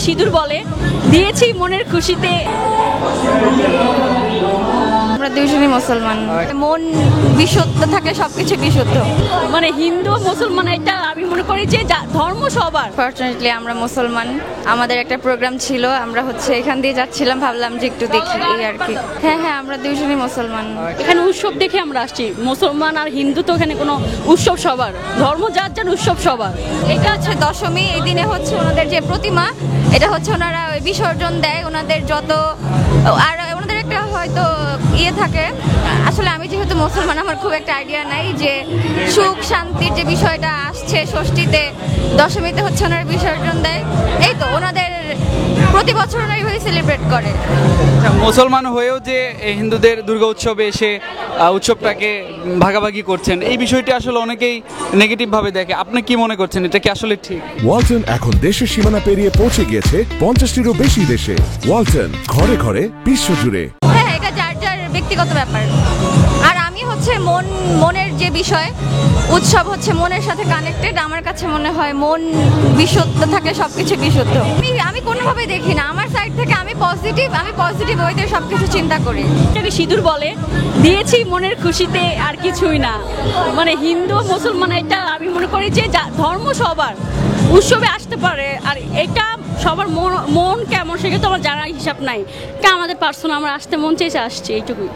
সিঁদুর বলে, দিয়েছি মনের খুশিতে। আমরা দুইজনই মুসলমান, মন বিশুদ্ধ থাকলে সবকিছু বিশুদ্ধ। মানে হিন্দু মুসলমান এটা আমি মনে করি যে ধর্ম সবার। ফরচুনেটলি আমরা মুসলমান, আমাদের একটা প্রোগ্রাম ছিল, আমরা এখান দিয়ে যাচ্ছিলাম, ভাবলাম যে একটু দেখি এই আর কি। হ্যাঁ হ্যাঁ, আমরা দুইজনই মুসলমান। এখানে উৎসব দেখে আমরা আসছি, মুসলমান আর হিন্দু তো এখানে কোনো উৎসব সবার, ধর্ম যার যার উৎসব সবার। এটা হচ্ছে দশমী, এই দিনে ওনাদের যে প্রতিমা, এটা ওনারা বিসর্জন দেয়, ওনাদের যত আর ওনাদের একটা হয়তো থাকে। আসলে আমি যেহেতু মুসলমান, আমার খুব একটা আইডিয়া নাই যে সুখ শান্তির যে বিষয়টা আসছে ষষ্ঠীতে, দশমীতে ওনারা বিসর্জন দেয়। এই তো ওনাদের প্রতি বছর ওনারা এইভাবে সেলিব্রেট করে। মুসলমান হয়েও যে হিন্দুদের দুর্গা উৎসবে এসে উৎসবটাকে ভাগাভাগি করছেন, এই বিষয়টি আসলে অনেকেই নেগেটিভ ভাবে দেখে। আপনি কি মনে করছেন, এটা কি আসলে ঠিক? ওয়ালটন এখন দেশের সীমানা পেরিয়ে পৌঁছে গিয়েছে 50টিরও বেশি দেশে। ওয়ালটন, ঘরে ঘরে বিশ্বজুড়ে। হ্যাঁ, এটা যার যার ব্যক্তিগত ব্যাপার। আর আমি মনের যে বিষয়, উৎসব মনের সাথে কানেক্টেড। আমার কাছে মনে হয় মন বিশুদ্ধ থাকলে সবকিছু বিশুদ্ধ। আমি কোনোভাবে দেখি না, আমার সাইড থেকে আমি পজিটিভ ওয়েতে সবকিছু চিন্তা করি। এটাকে সিঁদুর বলে, দিয়েছি মনের খুশিতে, আর কিছুই না। মানে হিন্দু মুসলমান এটা আমি মনে করি যে ধর্ম সবার, উৎসবে আসতে পারে। আর এটা সবার মন কেমন সেটা তো আমার জানার হিসাব নাই, আমাদের পার্সোনাল আমরা আসতে মন চেয়েছে আসছে, এইটুকুই।